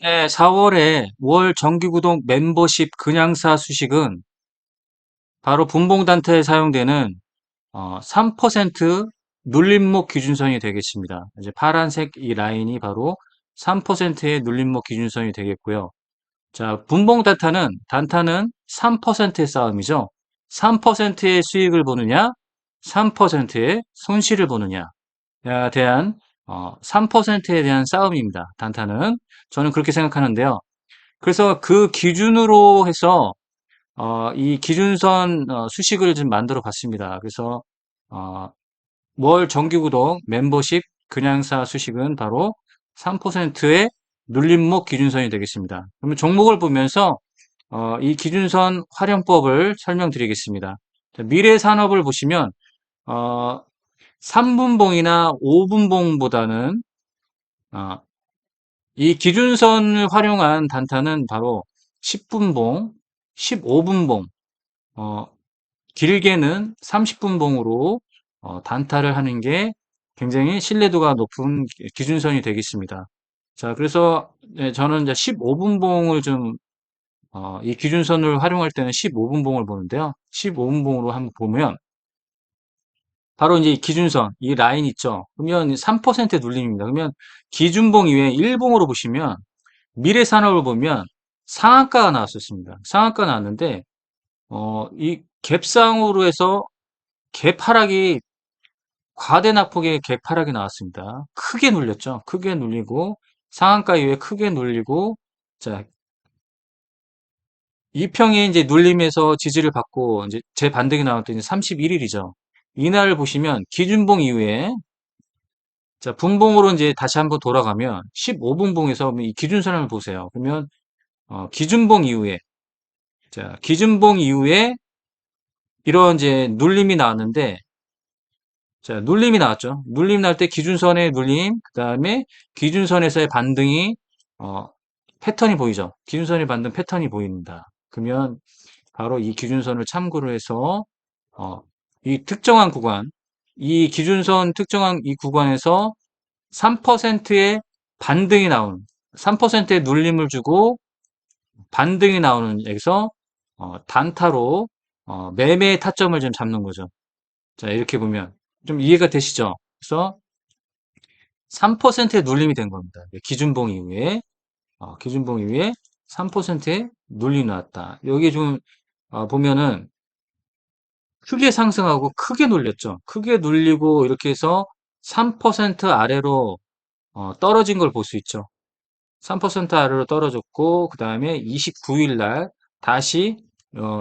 네, 4월에 월 정기구독 멤버십 그냥사 수식은 바로 분봉단타에 사용되는 3% 눌림목 기준선이 되겠습니다. 이제 파란색 이 라인이 바로 3%의 눌림목 기준선이 되겠고요. 자, 단타는 3%의 싸움이죠. 3%의 수익을 보느냐, 3%의 손실을 보느냐에 대한 3%에 대한 싸움입니다. 단타는 저는 그렇게 생각하는데요. 그래서 그 기준으로 해서 이 기준선 수식을 좀 만들어 봤습니다. 그래서 어, 월 정기구독 멤버십 그냥사 수식은 바로 3%의 눌림목 기준선이 되겠습니다. 그러면 종목을 보면서 이 기준선 활용법을 설명드리겠습니다. 자, 미래산업을 보시면 3분봉이나 5분봉보다는 이 기준선을 활용한 단타는 바로 10분봉, 15분봉, 길게는 30분봉으로 단타를 하는 게 굉장히 신뢰도가 높은 기준선이 되겠습니다. 자, 그래서 네, 저는 이제 15분봉을 이 기준선을 활용할 때는 15분봉을 보는데요. 15분봉으로 한번 보면 바로 이제 이 기준선, 이 라인 있죠. 그러면 3% 눌림입니다. 그러면 기준봉 이외에 1봉으로 보시면 미래산업을 보면 상한가가 나왔었습니다. 상한가 나왔는데 이 갭상으로 해서 개파락이 과대 낙폭의 개파락이 나왔습니다. 크게 눌렸죠. 크게 눌리고 상한가 이후에 크게 눌리고 자, 이평이 이제 눌림에서 지지를 받고 이제 재반등이 나왔더니 31일이죠. 이날을 보시면 기준봉 이후에 자, 분봉으로 이제 다시 한번 돌아가면 15분봉에서 이 기준선을 보세요. 그러면 기준봉 이후에 자, 기준봉 이후에 이런 이제 눌림이 나왔는데 자, 눌림이 나왔죠. 눌림 날 때 기준선의 눌림, 그 다음에 기준선에서의 반등이, 패턴이 보이죠. 기준선의 반등 패턴이 보입니다. 그러면 바로 이 기준선을 참고로 해서, 이 특정한 구간, 이 기준선 특정한 이 구간에서 3%의 반등이 나오는, 3%의 눌림을 주고 반등이 나오는 여기서, 단타로, 매매의 타점을 좀 잡는 거죠. 자, 이렇게 보면 좀 이해가 되시죠? 그래서 3%의 눌림이 된 겁니다. 기준봉 이후에, 기준봉 이후에 3%의 눌림이 나왔다. 여기 좀, 보면은 크게 상승하고 크게 눌렸죠. 크게 눌리고 이렇게 해서 3% 아래로 떨어진 걸 볼 수 있죠. 3% 아래로 떨어졌고, 그 다음에 29일 날 다시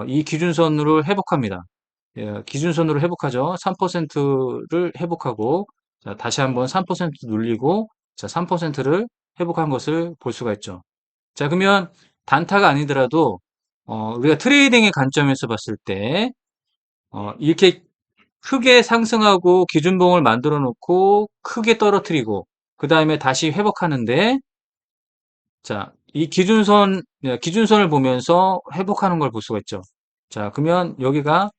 이 기준선으로 회복합니다. 예, 기준선으로 회복하죠. 3%를 회복하고, 자, 다시 한번 3% 눌리고, 자, 3%를 회복한 것을 볼 수가 있죠. 자, 그러면 단타가 아니더라도, 우리가 트레이딩의 관점에서 봤을 때, 이렇게 크게 상승하고 기준봉을 만들어 놓고, 크게 떨어뜨리고, 그 다음에 다시 회복하는데, 자, 이 기준선을 보면서 회복하는 걸 볼 수가 있죠. 자, 그러면 여기가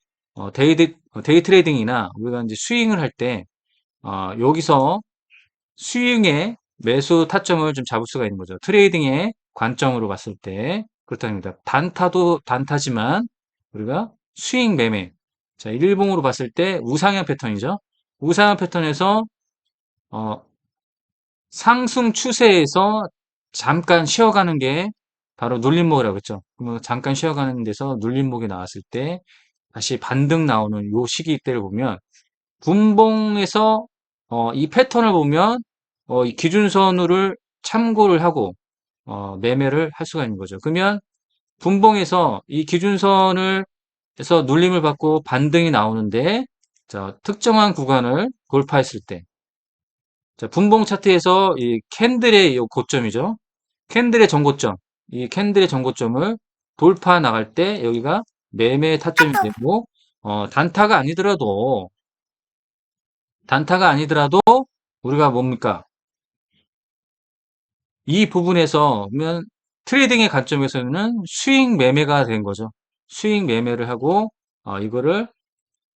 데이 트레이딩이나 우리가 이제 스윙을 할 때, 여기서 스윙의 매수 타점을 좀 잡을 수가 있는 거죠. 트레이딩의 관점으로 봤을 때, 그렇답니다. 단타도 단타지만, 우리가 스윙 매매. 자, 일봉으로 봤을 때 우상향 패턴이죠. 우상향 패턴에서, 어, 상승 추세에서 잠깐 쉬어가는 게 바로 눌림목이라고 했죠. 그러면 잠깐 쉬어가는 데서 눌림목이 나왔을 때 다시 반등 나오는 요 시기 때를 보면 분봉에서 이 패턴을 보면 이 기준선을 참고를 하고 매매를 할 수가 있는 거죠. 그러면 분봉에서 이 기준선을 에서 눌림을 받고 반등이 나오는데 자, 특정한 구간을 돌파했을 때 자, 분봉 차트에서 이 캔들의 이 고점이죠. 캔들의 전고점, 이 캔들의 전고점을 돌파 나갈 때 여기가 매매 타점이 되고 단타가 아니더라도 우리가 뭡니까? 이 부분에서 보면 트레이딩의 관점에서는 스윙 매매가 된 거죠. 스윙 매매를 하고 이거를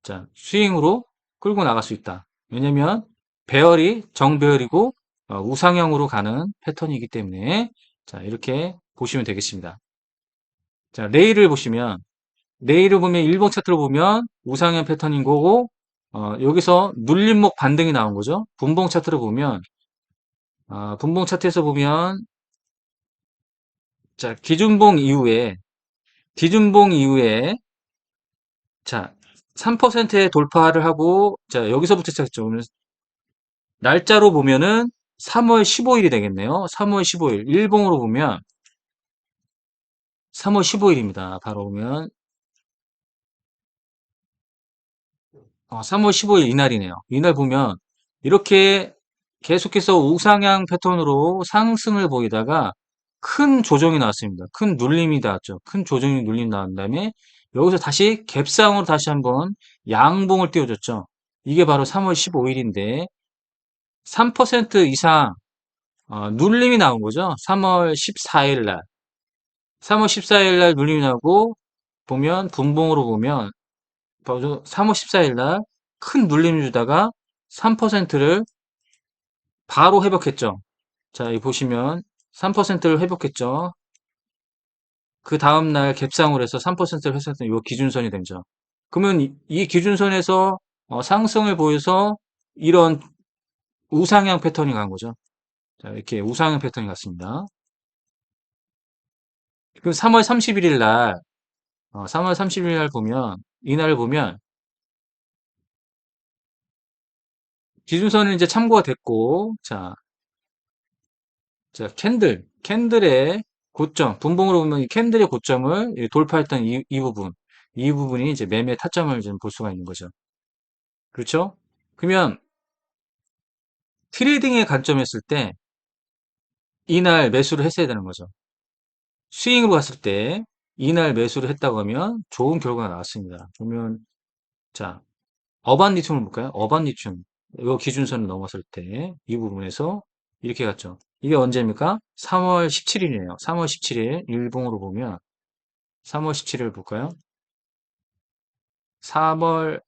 자, 스윙으로 끌고 나갈 수 있다. 왜냐면 배열이 정배열이고 우상향으로 가는 패턴이기 때문에 자, 이렇게 보시면 되겠습니다. 자, 레일을 보시면 레일을 보면 일봉 차트로 보면 우상향 패턴인 거고 여기서 눌림목 반등이 나온 거죠. 분봉 차트로 보면 분봉 차트에서 보면 자, 기준봉 이후에 자, 3%의 돌파를 하고 자, 여기서부터 시작했죠. 그러면 날짜로 보면은 3월 15일이 되겠네요. 3월 15일. 일봉으로 보면 3월 15일입니다. 바로 보면 3월 15일 이날이네요. 이날 보면 이렇게 계속해서 우상향 패턴으로 상승을 보이다가 큰 조정이 나왔습니다. 큰 눌림이 나왔죠. 큰 조정이 눌림 나온 다음에 여기서 다시 갭상으로 다시 한번 양봉을 띄워줬죠. 이게 바로 3월 15일인데 3% 이상 눌림이 나온 거죠. 3월 14일 날. 3월 14일 날 눌림이 나고 보면 분봉으로 보면 바로 3월 14일 날 큰 눌림 주다가 3%를 바로 회복했죠. 자, 여기 보시면 3%를 회복했죠. 그 다음날 갭상으로 해서 3%를 회복했던 이 기준선이 되죠. 그러면 이 기준선에서 상승을 보여서 이런 우상향 패턴이 간 거죠. 자, 이렇게 우상향 패턴이 갔습니다. 그럼 3월 31일 날, 3월 31일 날 보면, 이날 보면, 기준선은 이제 참고가 됐고, 자, 캔들의 고점, 분봉으로 보면 이 캔들의 고점을 돌파했던 이 부분이 이제 매매 타점을 좀 볼 수가 있는 거죠. 그렇죠? 그러면 트레이딩의 관점이었을 때 이날 매수를 했어야 되는 거죠. 스윙으로 갔을 때 이날 매수를 했다고 하면 좋은 결과가 나왔습니다. 그러면 자, 어반 리튬을 볼까요? 어반 리튬. 이 기준선을 넘었을 때 이 부분에서 이렇게 갔죠. 이게 언제입니까? 3월 17일이네요. 3월 17일 일봉으로 보면 3월 17일 볼까요? 3월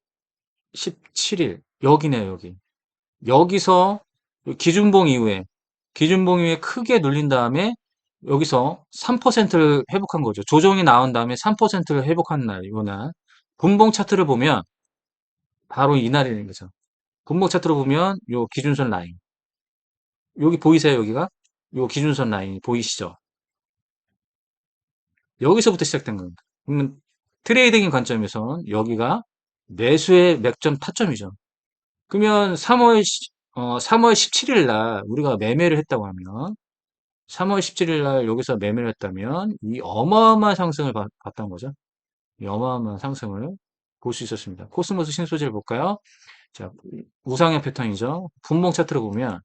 17일 여기네요, 여기. 여기서 기준봉 이후에 크게 눌린 다음에 여기서 3%를 회복한 거죠. 조정이 나온 다음에 3%를 회복한 날, 이날. 분봉 차트를 보면 바로 이날인 거죠. 분봉 차트로 보면 요 기준선 라인. 여기 보이세요, 여기가? 요 기준선 라인 보이시죠? 여기서부터 시작된 겁니다. 그러면 트레이딩 관점에서는 여기가 매수의 맥점 타점이죠. 그러면 3월 17일 날 우리가 매매를 했다고 하면 3월 17일 날 여기서 매매를 했다면 이 어마어마한 상승을 봤던 거죠. 이 어마어마한 상승을 볼 수 있었습니다. 코스모스 신소재를 볼까요? 자, 우상향 패턴이죠. 분봉 차트로 보면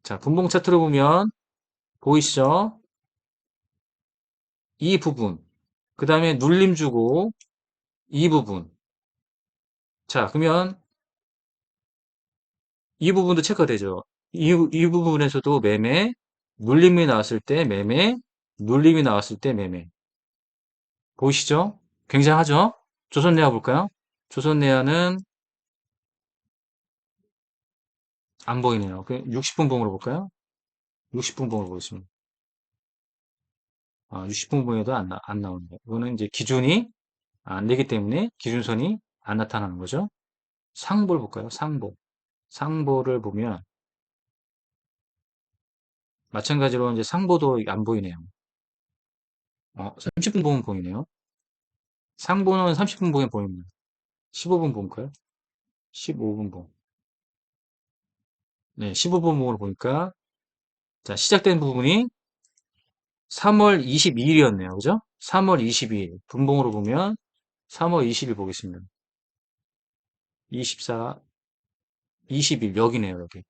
자, 분봉 차트로 보면 보이시죠? 이 부분. 그 다음에 눌림 주고 이 부분. 자, 그러면 이 부분도 체크가 되죠. 이 부분에서도 매매, 눌림이 나왔을 때 매매, 눌림이 나왔을 때 매매. 보이시죠? 굉장하죠? 조선내화 볼까요? 조선내화는 안 보이네요. 60분 봉으로 볼까요? 60분 봉으로 보겠습니다. 60분 봉에도 안 나오네요. 이거는 이제 기준이 안 되기 때문에 기준선이 안 나타나는 거죠. 상보를 볼까요? 상보를 보면 마찬가지로 이제 상보도 안 보이네요. 30분 봉은 보이네요. 상보는 30분 봉에 보입니다. 15분 봉일까요? 15분 봉. 네, 15분 봉으로 보니까 자, 시작된 부분이 3월 22일이었네요. 그죠? 3월 22일. 분봉으로 보면 3월 20일 보겠습니다. 24, 20일 여기네요, 여기.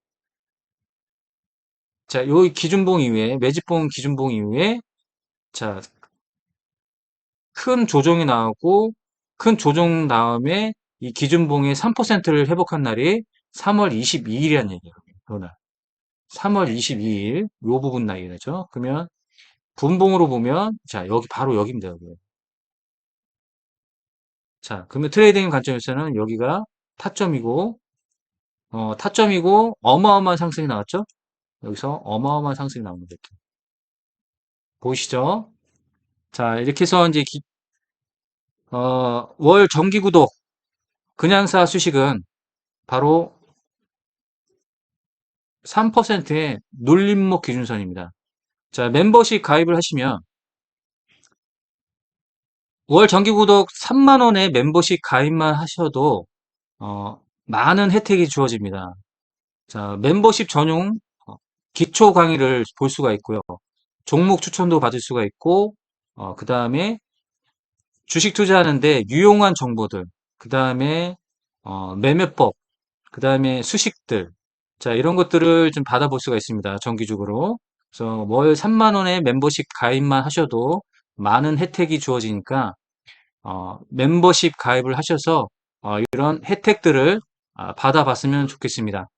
자, 요 기준봉 이후에 매집봉 기준봉 이후에 자, 큰 조정이 나오고 큰 조정 다음에 이 기준봉의 3%를 회복한 날이 3월 22일이라는 얘기예요. 그날. 3월 22일 요 부분 나이죠. 그러면 분봉으로 보면 자, 여기 바로 여기입니다, 여기. 자, 그러면 트레이딩 관점에서는 여기가 타점이고 타점이고 어마어마한 상승이 나왔죠? 여기서 어마어마한 상승이 나오는 거죠. 보이시죠? 자, 이렇게 해서 이제 월 정기 구독 그냥사 수식은 바로 3%의 눌림목 기준선입니다. 자, 멤버십 가입을 하시면 월 정기 구독 3만 원의 멤버십 가입만 하셔도 많은 혜택이 주어집니다. 자, 멤버십 전용 기초 강의를 볼 수가 있고요. 종목 추천도 받을 수가 있고, 그 다음에 주식 투자하는데 유용한 정보들, 그 다음에 매매법, 그 다음에 수식들, 자, 이런 것들을 좀 받아볼 수가 있습니다. 정기적으로. 그래서 월 3만 원의 멤버십 가입만 하셔도 많은 혜택이 주어지니까 멤버십 가입을 하셔서 이런 혜택들을 받아봤으면 좋겠습니다.